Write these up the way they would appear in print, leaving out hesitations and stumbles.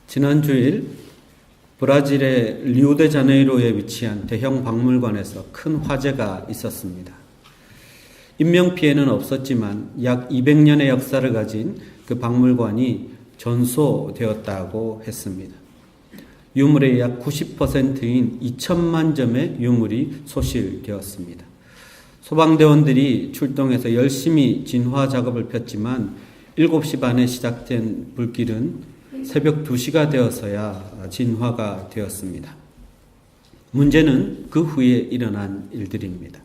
지난 주일 브라질의 리우데자네이루에 위치한 대형 박물관에서 큰 화재가 있었습니다. 인명피해는 없었지만 약 200년의 역사를 가진 그 박물관이 전소되었다고 했습니다. 유물의 약 90%인 2천만 점의 유물이 소실되었습니다. 소방대원들이 출동해서 열심히 진화 작업을 폈지만 7시 반에 시작된 불길은 새벽 2시가 되어서야 진화가 되었습니다. 문제는 그 후에 일어난 일들입니다.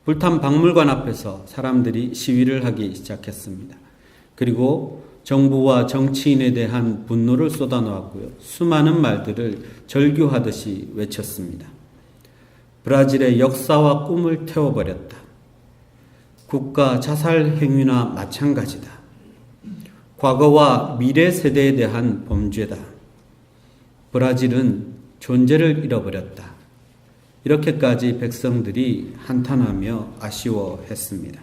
불탄 박물관 앞에서 사람들이 시위를 하기 시작했습니다. 그리고 정부와 정치인에 대한 분노를 쏟아놓았고요. 수많은 말들을 절규하듯이 외쳤습니다. 브라질의 역사와 꿈을 태워버렸다. 국가 자살 행위나 마찬가지다. 과거와 미래 세대에 대한 범죄다. 브라질은 존재를 잃어버렸다. 이렇게까지 백성들이 한탄하며 아쉬워했습니다.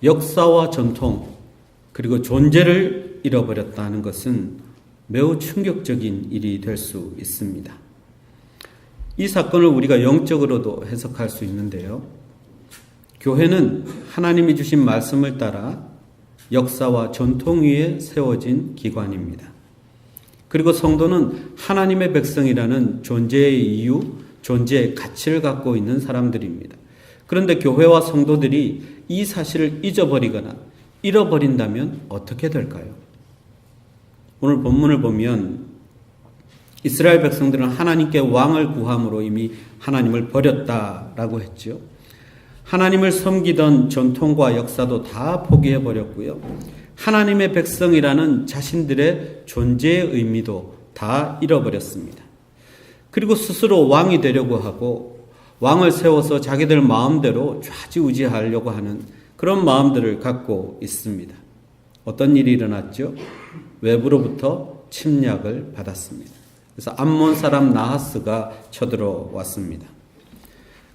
역사와 전통 그리고 존재를 잃어버렸다는 것은 매우 충격적인 일이 될 수 있습니다. 이 사건을 우리가 영적으로도 해석할 수 있는데요. 교회는 하나님이 주신 말씀을 따라 역사와 전통 위에 세워진 기관입니다. 그리고 성도는 하나님의 백성이라는 존재의 이유, 존재의 가치를 갖고 있는 사람들입니다. 그런데 교회와 성도들이 이 사실을 잊어버리거나 잃어버린다면 어떻게 될까요? 오늘 본문을 보면 이스라엘 백성들은 하나님께 왕을 구함으로 이미 하나님을 버렸다라고 했죠. 하나님을 섬기던 전통과 역사도 다 포기해버렸고요. 하나님의 백성이라는 자신들의 존재의 의미도 다 잃어버렸습니다. 그리고 스스로 왕이 되려고 하고 왕을 세워서 자기들 마음대로 좌지우지하려고 하는 그런 마음들을 갖고 있습니다. 어떤 일이 일어났죠? 외부로부터 침략을 받았습니다. 그래서 암몬 사람 나하스가 쳐들어왔습니다.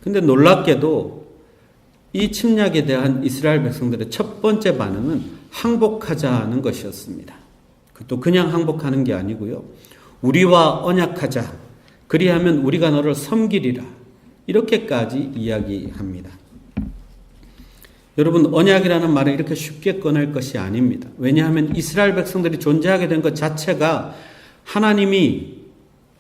근데 놀랍게도 이 침략에 대한 이스라엘 백성들의 첫 번째 반응은 항복하자는 것이었습니다. 또 그냥 항복하는 게 아니고요. 우리와 언약하자. 그리하면 우리가 너를 섬기리라. 이렇게까지 이야기합니다. 여러분, 언약이라는 말은 이렇게 쉽게 꺼낼 것이 아닙니다. 왜냐하면 이스라엘 백성들이 존재하게 된 것 자체가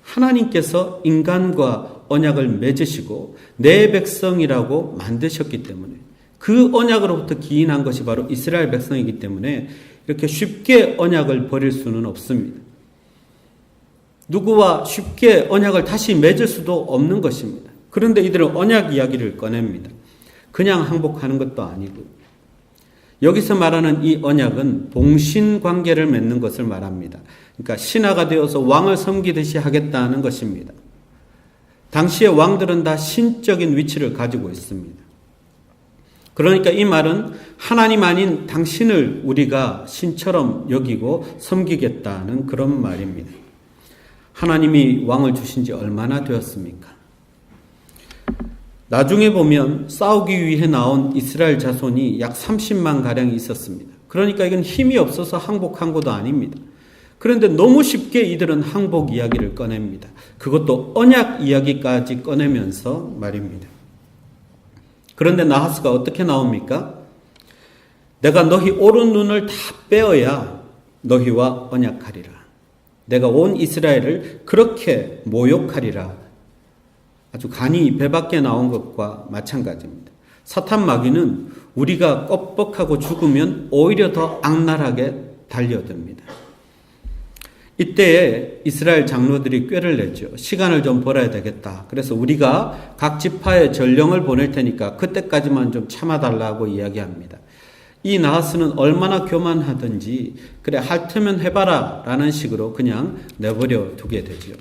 하나님께서 인간과 언약을 맺으시고 내 백성이라고 만드셨기 때문에 그 언약으로부터 기인한 것이 바로 이스라엘 백성이기 때문에 이렇게 쉽게 언약을 버릴 수는 없습니다. 누구와 쉽게 언약을 다시 맺을 수도 없는 것입니다. 그런데 이들은 언약 이야기를 꺼냅니다. 그냥 항복하는 것도 아니고 여기서 말하는 이 언약은 봉신 관계를 맺는 것을 말합니다. 그러니까 신하가 되어서 왕을 섬기듯이 하겠다는 것입니다. 당시의 왕들은 다 신적인 위치를 가지고 있습니다. 그러니까 이 말은 하나님 아닌 당신을 우리가 신처럼 여기고 섬기겠다는 그런 말입니다. 하나님이 왕을 주신 지 얼마나 되었습니까? 나중에 보면 싸우기 위해 나온 이스라엘 자손이 약 30만 가량이 있었습니다. 그러니까 이건 힘이 없어서 항복한 것도 아닙니다. 그런데 너무 쉽게 이들은 항복 이야기를 꺼냅니다. 그것도 언약 이야기까지 꺼내면서 말입니다. 그런데 나하스가 어떻게 나옵니까? 내가 너희 오른 눈을 다 빼어야 너희와 언약하리라. 내가 온 이스라엘을 그렇게 모욕하리라. 아주 간이 배 밖에 나온 것과 마찬가지입니다. 사탄 마귀는 우리가 껍벅하고 죽으면 오히려 더 악랄하게 달려듭니다. 이때에 이스라엘 장로들이 꾀를 내죠. 시간을 좀 벌어야 되겠다. 그래서 우리가 각 지파에 전령을 보낼 테니까 그때까지만 좀 참아달라고 이야기합니다. 이 나하스는 얼마나 교만하든지 그래 할 테면 해봐라 라는 식으로 그냥 내버려 두게 되죠.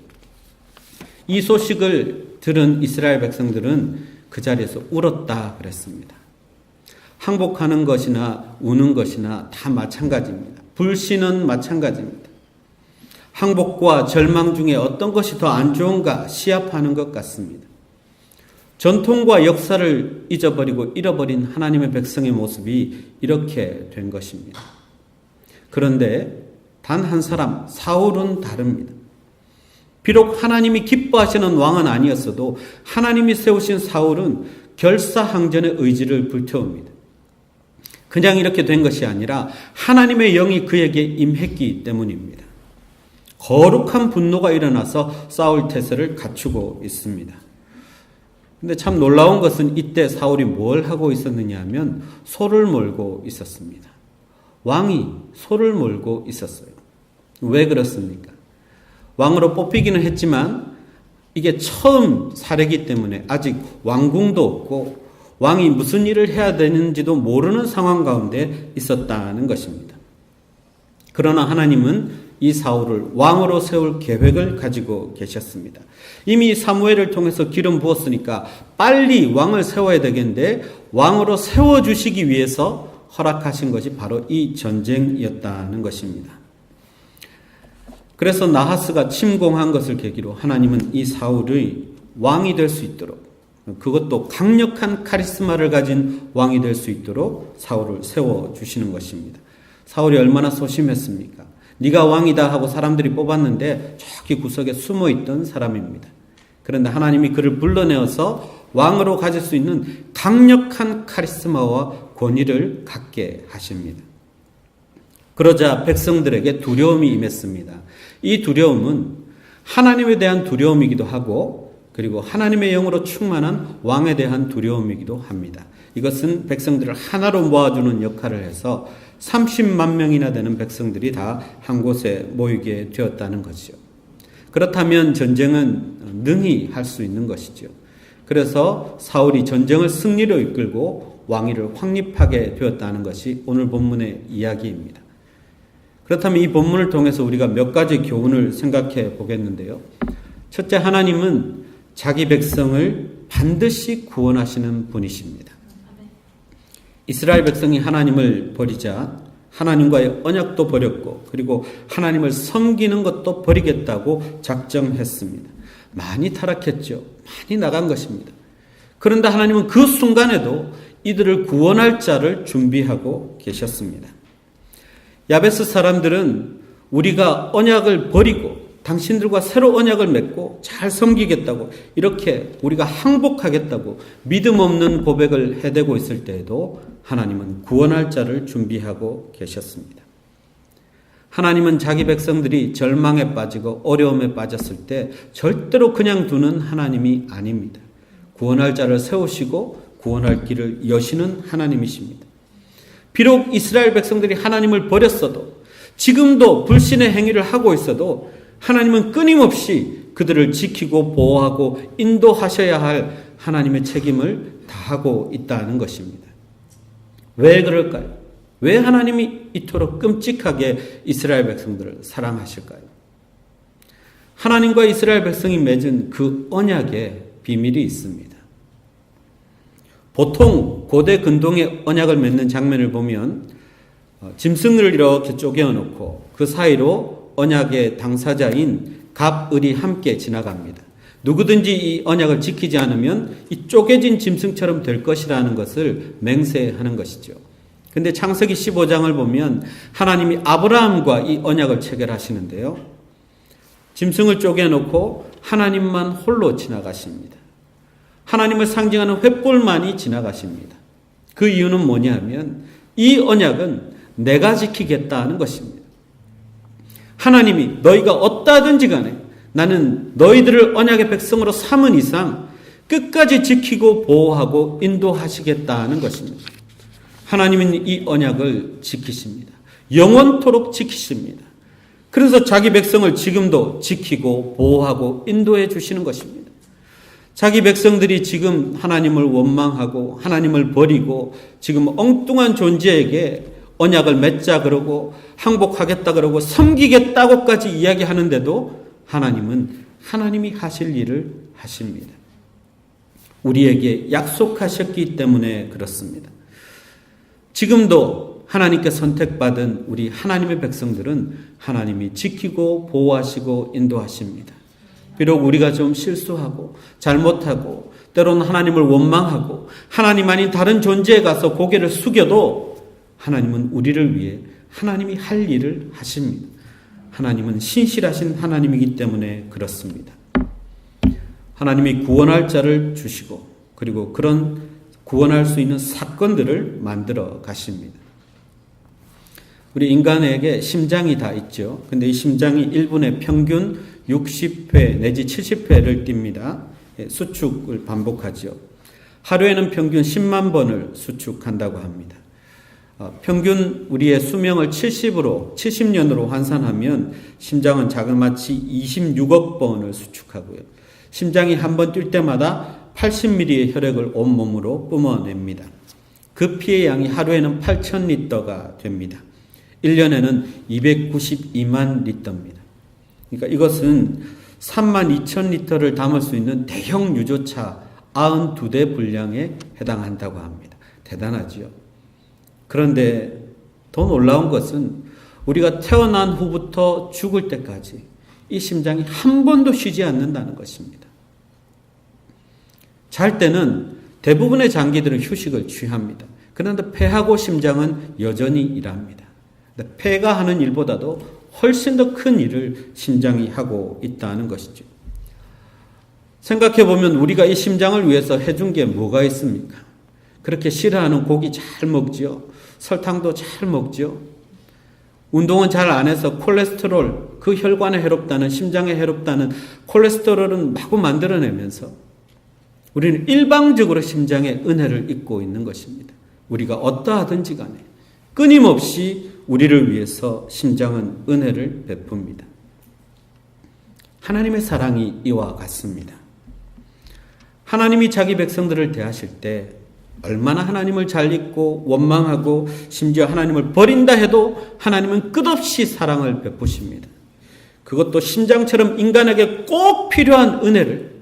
이 소식을 들은 이스라엘 백성들은 그 자리에서 울었다 그랬습니다. 항복하는 것이나 우는 것이나 다 마찬가지입니다. 불신은 마찬가지입니다. 항복과 절망 중에 어떤 것이 더 안 좋은가 시합하는 것 같습니다. 전통과 역사를 잊어버리고 잃어버린 하나님의 백성의 모습이 이렇게 된 것입니다. 그런데 단 한 사람 사울은 다릅니다. 비록 하나님이 기뻐하시는 왕은 아니었어도 하나님이 세우신 사울은 결사항전의 의지를 불태웁니다. 그냥 이렇게 된 것이 아니라 하나님의 영이 그에게 임했기 때문입니다. 거룩한 분노가 일어나서 사울 태세를 갖추고 있습니다. 근데 참 놀라운 것은 이때 사울이 뭘 하고 있었느냐 하면 소를 몰고 있었습니다. 왕이 소를 몰고 있었어요. 왜 그렇습니까? 왕으로 뽑히기는 했지만 이게 처음 사례이기 때문에 아직 왕궁도 없고 왕이 무슨 일을 해야 되는지도 모르는 상황 가운데 있었다는 것입니다. 그러나 하나님은 이 사울을 왕으로 세울 계획을 가지고 계셨습니다. 이미 사무엘을 통해서 기름 부었으니까 빨리 왕을 세워야 되겠는데 왕으로 세워주시기 위해서 허락하신 것이 바로 이 전쟁이었다는 것입니다. 그래서 나하스가 침공한 것을 계기로 하나님은 이 사울의 왕이 될 수 있도록, 그것도 강력한 카리스마를 가진 왕이 될 수 있도록 사울을 세워주시는 것입니다. 사울이 얼마나 소심했습니까? 네가 왕이다 하고 사람들이 뽑았는데 저기 구석에 숨어있던 사람입니다. 그런데 하나님이 그를 불러내어서 왕으로 가질 수 있는 강력한 카리스마와 권위를 갖게 하십니다. 그러자 백성들에게 두려움이 임했습니다. 이 두려움은 하나님에 대한 두려움이기도 하고 그리고 하나님의 영으로 충만한 왕에 대한 두려움이기도 합니다. 이것은 백성들을 하나로 모아주는 역할을 해서 30만 명이나 되는 백성들이 다 한 곳에 모이게 되었다는 것이죠. 그렇다면 전쟁은 능히 할 수 있는 것이죠. 그래서 사울이 전쟁을 승리로 이끌고 왕위를 확립하게 되었다는 것이 오늘 본문의 이야기입니다. 그렇다면 이 본문을 통해서 우리가 몇 가지 교훈을 생각해 보겠는데요. 첫째, 하나님은 자기 백성을 반드시 구원하시는 분이십니다. 이스라엘 백성이 하나님을 버리자 하나님과의 언약도 버렸고 그리고 하나님을 섬기는 것도 버리겠다고 작정했습니다. 많이 타락했죠. 많이 나간 것입니다. 그런데 하나님은 그 순간에도 이들을 구원할 자를 준비하고 계셨습니다. 야베스 사람들은 우리가 언약을 버리고 당신들과 새로 언약을 맺고 잘 섬기겠다고 이렇게 우리가 항복하겠다고 믿음 없는 고백을 해대고 있을 때에도 하나님은 구원할 자를 준비하고 계셨습니다. 하나님은 자기 백성들이 절망에 빠지고 어려움에 빠졌을 때 절대로 그냥 두는 하나님이 아닙니다. 구원할 자를 세우시고 구원할 길을 여시는 하나님이십니다. 비록 이스라엘 백성들이 하나님을 버렸어도 지금도 불신의 행위를 하고 있어도 하나님은 끊임없이 그들을 지키고 보호하고 인도하셔야 할 하나님의 책임을 다하고 있다는 것입니다. 왜 그럴까요? 왜 하나님이 이토록 끔찍하게 이스라엘 백성들을 사랑하실까요? 하나님과 이스라엘 백성이 맺은 그 언약에 비밀이 있습니다. 보통 고대 근동의 언약을 맺는 장면을 보면 짐승을 이렇게 쪼개어 놓고 그 사이로 언약의 당사자인 갑, 을이 함께 지나갑니다. 누구든지 이 언약을 지키지 않으면 이 쪼개진 짐승처럼 될 것이라는 것을 맹세하는 것이죠. 근데 창세기 15장을 보면 하나님이 아브라함과 이 언약을 체결하시는데요. 짐승을 쪼개놓고 하나님만 홀로 지나가십니다. 하나님을 상징하는 횃불만이 지나가십니다. 그 이유는 뭐냐면 이 언약은 내가 지키겠다는 것입니다. 하나님이 너희가 어떠하든지 간에 나는 너희들을 언약의 백성으로 삼은 이상 끝까지 지키고 보호하고 인도하시겠다는 것입니다. 하나님은 이 언약을 지키십니다. 영원토록 지키십니다. 그래서 자기 백성을 지금도 지키고 보호하고 인도해 주시는 것입니다. 자기 백성들이 지금 하나님을 원망하고 하나님을 버리고 지금 엉뚱한 존재에게 언약을 맺자 그러고 항복하겠다 그러고 섬기겠다고까지 이야기하는데도 하나님은 하나님이 하실 일을 하십니다. 우리에게 약속하셨기 때문에 그렇습니다. 지금도 하나님께 선택받은 우리 하나님의 백성들은 하나님이 지키고 보호하시고 인도하십니다. 비록 우리가 좀 실수하고 잘못하고 때로는 하나님을 원망하고 하나님 아닌 다른 존재에 가서 고개를 숙여도 하나님은 우리를 위해 하나님이 할 일을 하십니다. 하나님은 신실하신 하나님이기 때문에 그렇습니다. 하나님이 구원할 자를 주시고 그리고 그런 구원할 수 있는 사건들을 만들어 가십니다. 우리 인간에게 심장이 다 있죠. 근데 이 심장이 1분에 평균 60회 내지 70회를 뜁니다. 수축을 반복하죠. 하루에는 평균 10만 번을 수축한다고 합니다. 평균 우리의 수명을 70년으로 환산하면 심장은 자그마치 26억 번을 수축하고요. 심장이 한 번 뛸 때마다 80ml의 혈액을 온몸으로 뿜어냅니다. 그 피의 양이 하루에는 8,000리터가 됩니다. 1년에는 292만 리터입니다. 그러니까 이것은 32,000리터를 담을 수 있는 대형 유조차 92대 분량에 해당한다고 합니다. 대단하지요. 그런데 더 놀라운 것은 우리가 태어난 후부터 죽을 때까지 이 심장이 한 번도 쉬지 않는다는 것입니다. 잘 때는 대부분의 장기들은 휴식을 취합니다. 그런데 폐하고 심장은 여전히 일합니다. 폐가 하는 일보다도 훨씬 더 큰 일을 심장이 하고 있다는 것이죠. 생각해 보면 우리가 이 심장을 위해서 해준 게 뭐가 있습니까? 그렇게 싫어하는 고기 잘 먹지요. 설탕도 잘 먹지요. 운동은 잘 안 해서 콜레스테롤, 그 혈관에 해롭다는, 심장에 해롭다는 콜레스테롤은 마구 만들어내면서 우리는 일방적으로 심장의 은혜를 잊고 있는 것입니다. 우리가 어떠하든지 간에 끊임없이 우리를 위해서 심장은 은혜를 베풉니다. 하나님의 사랑이 이와 같습니다. 하나님이 자기 백성들을 대하실 때 얼마나 하나님을 잘 잊고 원망하고 심지어 하나님을 버린다 해도 하나님은 끝없이 사랑을 베푸십니다. 그것도 심장처럼 인간에게 꼭 필요한 은혜를,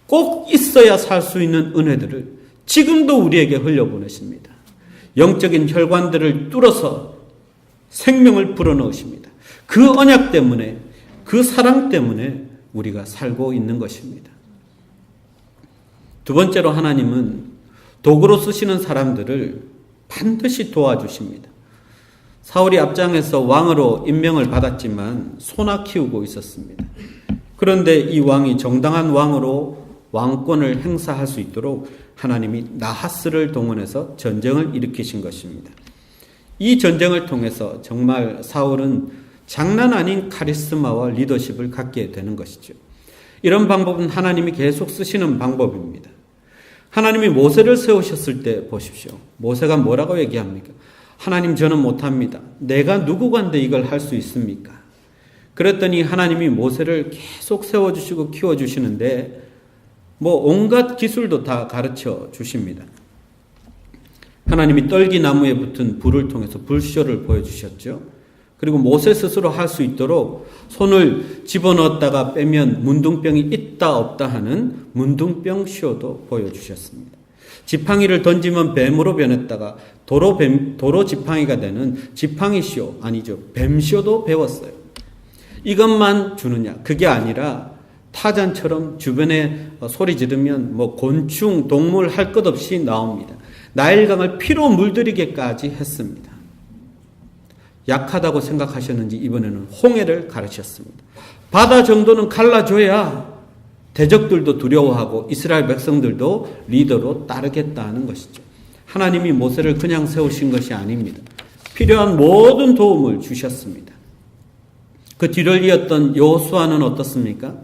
꼭 있어야 살 수 있는 은혜들을 지금도 우리에게 흘려보내십니다. 영적인 혈관들을 뚫어서 생명을 불어넣으십니다. 그 언약 때문에, 그 사랑 때문에 우리가 살고 있는 것입니다. 두 번째로 하나님은 도구로 쓰시는 사람들을 반드시 도와주십니다. 사울이 앞장에서 왕으로 임명을 받았지만 소나 키우고 있었습니다. 그런데 이 왕이 정당한 왕으로 왕권을 행사할 수 있도록 하나님이 나하스를 동원해서 전쟁을 일으키신 것입니다. 이 전쟁을 통해서 정말 사울은 장난 아닌 카리스마와 리더십을 갖게 되는 것이죠. 이런 방법은 하나님이 계속 쓰시는 방법입니다. 하나님이 모세를 세우셨을 때 보십시오. 모세가 뭐라고 얘기합니까? 하나님, 저는 못합니다. 내가 누구간데 이걸 할 수 있습니까? 그랬더니 하나님이 모세를 계속 세워주시고 키워주시는데 온갖 기술도 다 가르쳐 주십니다. 하나님이 떨기나무에 붙은 불을 통해서 불쇼를 보여주셨죠. 그리고 모세 스스로 할 수 있도록 손을 집어넣었다가 빼면 문둥병이 있다 없다 하는 문둥병 쇼도 보여주셨습니다. 지팡이를 던지면 뱀으로 변했다가 도로 지팡이가 되는 지팡이 쇼, 아니죠, 뱀쇼도 배웠어요. 이것만 주느냐? 그게 아니라 타잔처럼 주변에 소리 지르면 곤충, 동물 할 것 없이 나옵니다. 나일강을 피로 물들이게까지 했습니다. 약하다고 생각하셨는지 이번에는 홍해를 가르쳤습니다. 바다 정도는 갈라줘야 대적들도 두려워하고 이스라엘 백성들도 리더로 따르겠다는 것이죠. 하나님이 모세를 그냥 세우신 것이 아닙니다. 필요한 모든 도움을 주셨습니다. 그 뒤를 이었던 여호수아는 어떻습니까?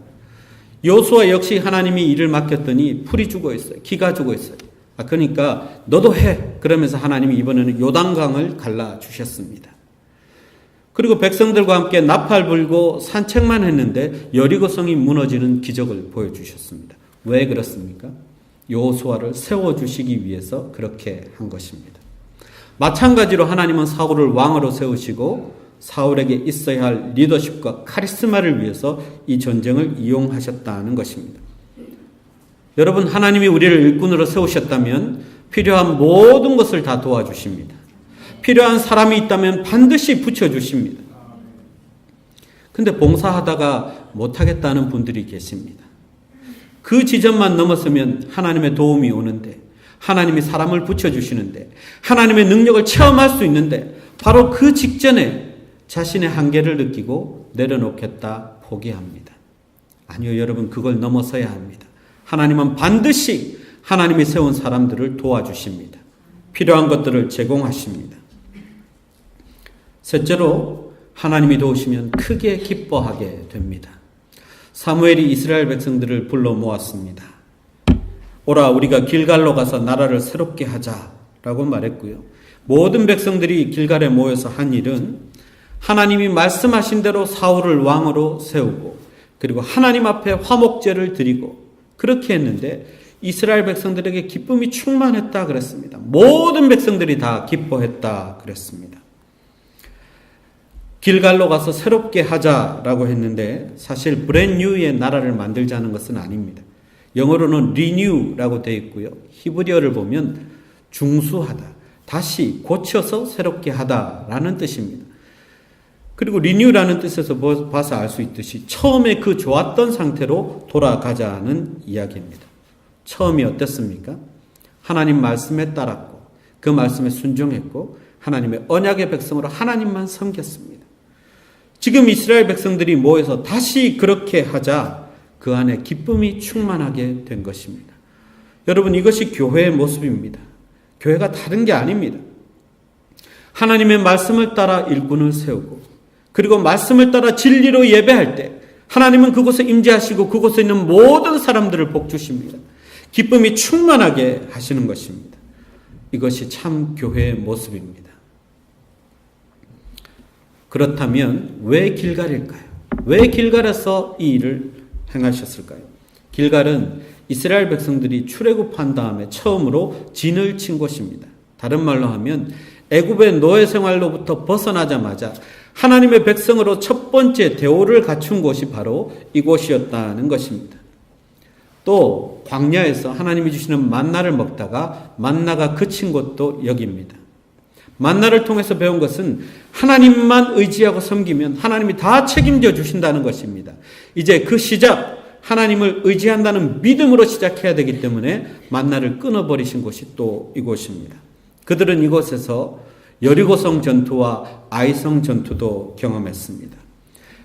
여호수아 역시 하나님이 일을 맡겼더니 풀이 죽어 있어요. 기가 죽어 있어요. 그러니까 너도 해. 그러면서 하나님이 이번에는 요단강을 갈라주셨습니다. 그리고 백성들과 함께 나팔 불고 산책만 했는데 여리고성이 무너지는 기적을 보여주셨습니다. 왜 그렇습니까? 여호수아를 세워주시기 위해서 그렇게 한 것입니다. 마찬가지로 하나님은 사울을 왕으로 세우시고 사울에게 있어야 할 리더십과 카리스마를 위해서 이 전쟁을 이용하셨다는 것입니다. 여러분, 하나님이 우리를 일꾼으로 세우셨다면 필요한 모든 것을 다 도와주십니다. 필요한 사람이 있다면 반드시 붙여주십니다. 근데 봉사하다가 못하겠다는 분들이 계십니다. 그 지점만 넘었으면 하나님의 도움이 오는데, 하나님이 사람을 붙여주시는데, 하나님의 능력을 체험할 수 있는데 바로 그 직전에 자신의 한계를 느끼고 내려놓겠다 포기합니다. 아니요, 여러분, 그걸 넘어서야 합니다. 하나님은 반드시 하나님이 세운 사람들을 도와주십니다. 필요한 것들을 제공하십니다. 셋째로 하나님이 도우시면 크게 기뻐하게 됩니다. 사무엘이 이스라엘 백성들을 불러 모았습니다. 오라, 우리가 길갈로 가서 나라를 새롭게 하자라고 말했고요. 모든 백성들이 길갈에 모여서 한 일은 하나님이 말씀하신 대로 사울을 왕으로 세우고 그리고 하나님 앞에 화목제를 드리고 그렇게 했는데 이스라엘 백성들에게 기쁨이 충만했다 그랬습니다. 모든 백성들이 다 기뻐했다 그랬습니다. 길갈로 가서 새롭게 하자라고 했는데 사실 브랜뉴의 나라를 만들자는 것은 아닙니다. 영어로는 renew라고 되어 있고요. 히브리어를 보면 중수하다, 다시 고쳐서 새롭게 하다라는 뜻입니다. 그리고 renew라는 뜻에서 봐서 알 수 있듯이 처음에 그 좋았던 상태로 돌아가자는 이야기입니다. 처음이 어땠습니까? 하나님 말씀에 따랐고 그 말씀에 순종했고 하나님의 언약의 백성으로 하나님만 섬겼습니다. 지금 이스라엘 백성들이 모여서 다시 그렇게 하자 그 안에 기쁨이 충만하게 된 것입니다. 여러분, 이것이 교회의 모습입니다. 교회가 다른 게 아닙니다. 하나님의 말씀을 따라 일꾼을 세우고 그리고 말씀을 따라 진리로 예배할 때 하나님은 그곳에 임재하시고 그곳에 있는 모든 사람들을 복 주십니다. 기쁨이 충만하게 하시는 것입니다. 이것이 참 교회의 모습입니다. 그렇다면 왜 길갈일까요? 왜 길갈에서 이 일을 행하셨을까요? 길갈은 이스라엘 백성들이 출애굽한 다음에 처음으로 진을 친 곳입니다. 다른 말로 하면 애굽의 노예 생활로부터 벗어나자마자 하나님의 백성으로 첫 번째 대오를 갖춘 곳이 바로 이곳이었다는 것입니다. 또 광야에서 하나님이 주시는 만나를 먹다가 만나가 그친 곳도 여기입니다. 만나를 통해서 배운 것은 하나님만 의지하고 섬기면 하나님이 다 책임져 주신다는 것입니다. 이제 그 시작, 하나님을 의지한다는 믿음으로 시작해야 되기 때문에 만나를 끊어버리신 곳이 또 이곳입니다. 그들은 이곳에서 여리고성 전투와 아이성 전투도 경험했습니다.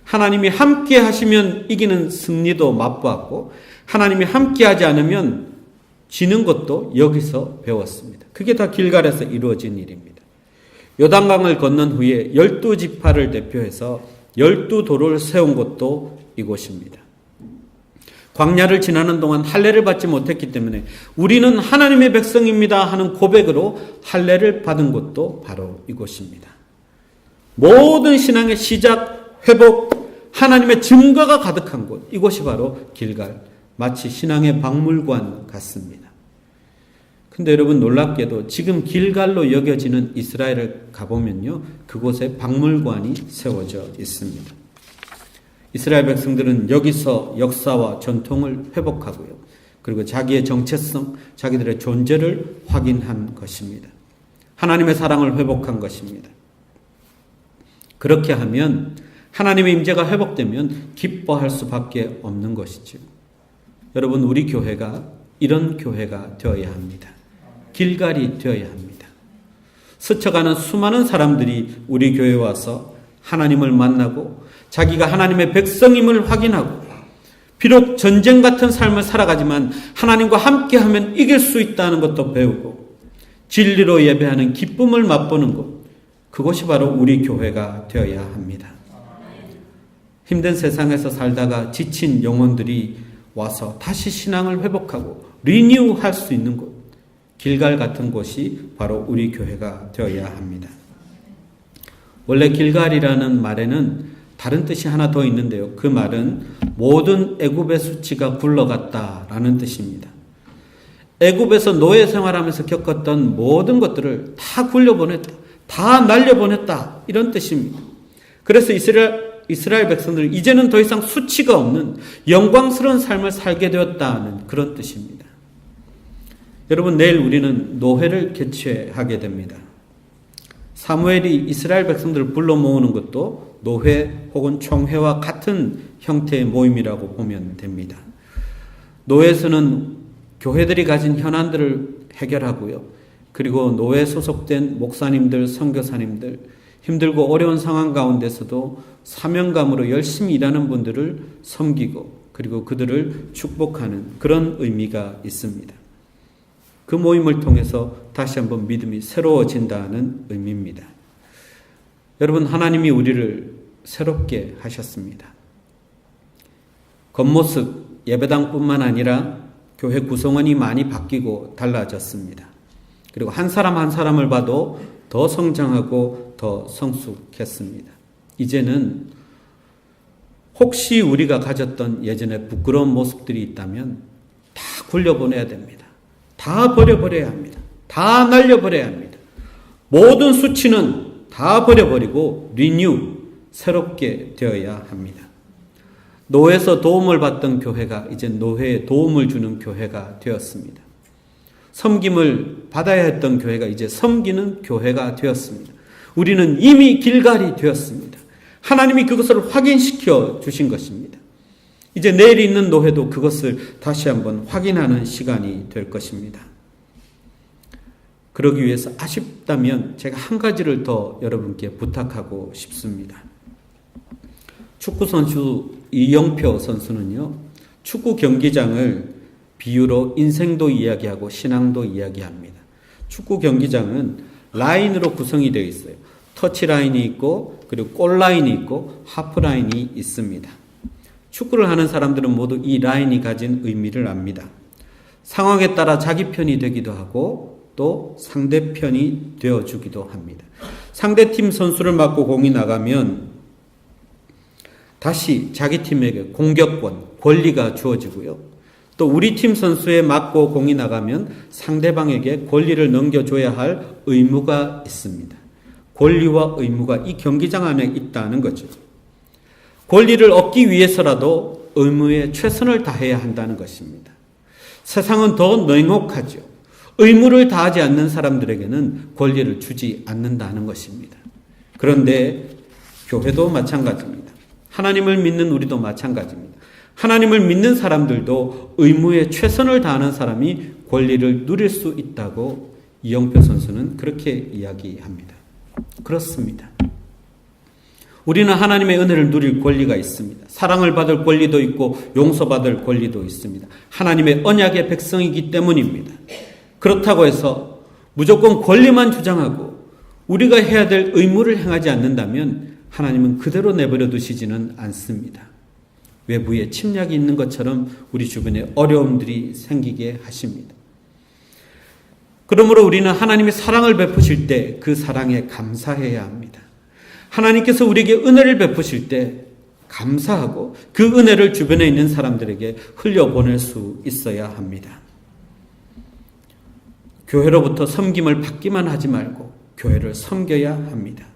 하나님이 함께 하시면 이기는 승리도 맛보았고 하나님이 함께 하지 않으면 지는 것도 여기서 배웠습니다. 그게 다 길갈에서 이루어진 일입니다. 요단강을 건넌 후에 12지파를 대표해서 12도를 세운 곳도 이곳입니다. 광야를 지나는 동안 할례를 받지 못했기 때문에 우리는 하나님의 백성입니다 하는 고백으로 할례를 받은 곳도 바로 이곳입니다. 모든 신앙의 시작, 회복, 하나님의 증거가 가득한 곳, 이곳이 바로 길갈, 마치 신앙의 박물관 같습니다. 근데 여러분, 놀랍게도 지금 길갈로 여겨지는 이스라엘을 가보면요, 그곳에 박물관이 세워져 있습니다. 이스라엘 백성들은 여기서 역사와 전통을 회복하고요, 그리고 자기의 정체성, 자기들의 존재를 확인한 것입니다. 하나님의 사랑을 회복한 것입니다. 그렇게 하면 하나님의 임재가 회복되면 기뻐할 수밖에 없는 것이죠. 여러분, 우리 교회가 이런 교회가 되어야 합니다. 길갈이 되어야 합니다. 스쳐가는 수많은 사람들이 우리 교회에 와서 하나님을 만나고 자기가 하나님의 백성임을 확인하고 비록 전쟁 같은 삶을 살아가지만 하나님과 함께하면 이길 수 있다는 것도 배우고 진리로 예배하는 기쁨을 맛보는 곳, 그곳이 바로 우리 교회가 되어야 합니다. 힘든 세상에서 살다가 지친 영혼들이 와서 다시 신앙을 회복하고 리뉴할 수 있는 곳, 길갈 같은 곳이 바로 우리 교회가 되어야 합니다. 원래 길갈이라는 말에는 다른 뜻이 하나 더 있는데요. 그 말은 모든 애굽의 수치가 굴러갔다라는 뜻입니다. 애굽에서 노예 생활하면서 겪었던 모든 것들을 다 굴려보냈다, 다 날려보냈다, 이런 뜻입니다. 그래서 이스라엘 백성들은 이제는 더 이상 수치가 없는 영광스러운 삶을 살게 되었다는 그런 뜻입니다. 여러분, 내일 우리는 노회를 개최하게 됩니다. 사무엘이 이스라엘 백성들을 불러 모으는 것도 노회 혹은 총회와 같은 형태의 모임이라고 보면 됩니다. 노회에서는 교회들이 가진 현안들을 해결하고요, 그리고 노회에 소속된 목사님들, 선교사님들, 힘들고 어려운 상황 가운데서도 사명감으로 열심히 일하는 분들을 섬기고 그리고 그들을 축복하는 그런 의미가 있습니다. 그 모임을 통해서 다시 한번 믿음이 새로워진다는 의미입니다. 여러분, 하나님이 우리를 새롭게 하셨습니다. 겉모습 예배당뿐만 아니라 교회 구성원이 많이 바뀌고 달라졌습니다. 그리고 한 사람 한 사람을 봐도 더 성장하고 더 성숙했습니다. 이제는 혹시 우리가 가졌던 예전에 부끄러운 모습들이 있다면 다 굴려보내야 됩니다. 다 버려버려야 합니다. 다 날려버려야 합니다. 모든 수치는 다 버려버리고 리뉴, 새롭게 되어야 합니다. 노회에서 도움을 받던 교회가 이제 노회에 도움을 주는 교회가 되었습니다. 섬김을 받아야 했던 교회가 이제 섬기는 교회가 되었습니다. 우리는 이미 길갈이 되었습니다. 하나님이 그것을 확인시켜 주신 것입니다. 이제 내일 있는 노회도 그것을 다시 한번 확인하는 시간이 될 것입니다. 그러기 위해서 아쉽다면 제가 한 가지를 더 여러분께 부탁하고 싶습니다. 축구 선수 이영표 선수는요, 축구 경기장을 비유로 인생도 이야기하고 신앙도 이야기합니다. 축구 경기장은 라인으로 구성이 되어 있어요. 터치라인이 있고 그리고 골라인이 있고 하프라인이 있습니다. 축구를 하는 사람들은 모두 이 라인이 가진 의미를 압니다. 상황에 따라 자기 편이 되기도 하고 또 상대편이 되어주기도 합니다. 상대팀 선수를 맞고 공이 나가면 다시 자기 팀에게 공격권, 권리가 주어지고요. 또 우리 팀 선수에 맞고 공이 나가면 상대방에게 권리를 넘겨줘야 할 의무가 있습니다. 권리와 의무가 이 경기장 안에 있다는 거죠. 권리를 얻기 위해서라도 의무에 최선을 다해야 한다는 것입니다. 세상은 더 냉혹하죠. 의무를 다하지 않는 사람들에게는 권리를 주지 않는다는 것입니다. 그런데 교회도 마찬가지입니다. 하나님을 믿는 우리도 마찬가지입니다. 하나님을 믿는 사람들도 의무에 최선을 다하는 사람이 권리를 누릴 수 있다고 이영표 선수는 그렇게 이야기합니다. 그렇습니다. 우리는 하나님의 은혜를 누릴 권리가 있습니다. 사랑을 받을 권리도 있고 용서받을 권리도 있습니다. 하나님의 언약의 백성이기 때문입니다. 그렇다고 해서 무조건 권리만 주장하고 우리가 해야 될 의무를 행하지 않는다면 하나님은 그대로 내버려 두시지는 않습니다. 외부에 침략이 있는 것처럼 우리 주변에 어려움들이 생기게 하십니다. 그러므로 우리는 하나님의 사랑을 베푸실 때 그 사랑에 감사해야 합니다. 하나님께서 우리에게 은혜를 베푸실 때 감사하고 그 은혜를 주변에 있는 사람들에게 흘려보낼 수 있어야 합니다. 교회로부터 섬김을 받기만 하지 말고 교회를 섬겨야 합니다.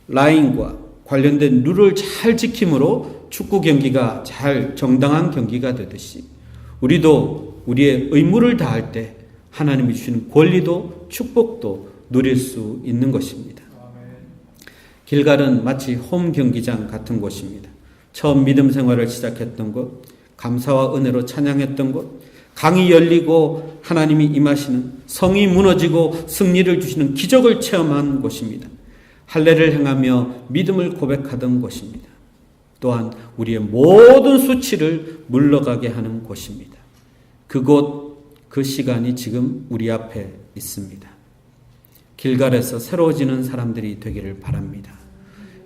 라인과 관련된 룰을 잘 지킴으로 축구 경기가 잘 정당한 경기가 되듯이 우리도 우리의 의무를 다할 때 하나님이 주시는 권리도 축복도 누릴 수 있는 것입니다. 길갈은 마치 홈 경기장 같은 곳입니다. 처음 믿음 생활을 시작했던 곳, 감사와 은혜로 찬양했던 곳, 강이 열리고 하나님이 임하시는, 성이 무너지고 승리를 주시는 기적을 체험한 곳입니다. 할례를 행하며 믿음을 고백하던 곳입니다. 또한 우리의 모든 수치를 물러가게 하는 곳입니다. 그곳, 그 시간이 지금 우리 앞에 있습니다. 길갈에서 새로워지는 사람들이 되기를 바랍니다.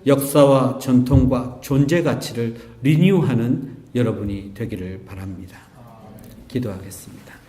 역사와 전통과 존재 가치를 리뉴하는 여러분이 되기를 바랍니다. 기도하겠습니다.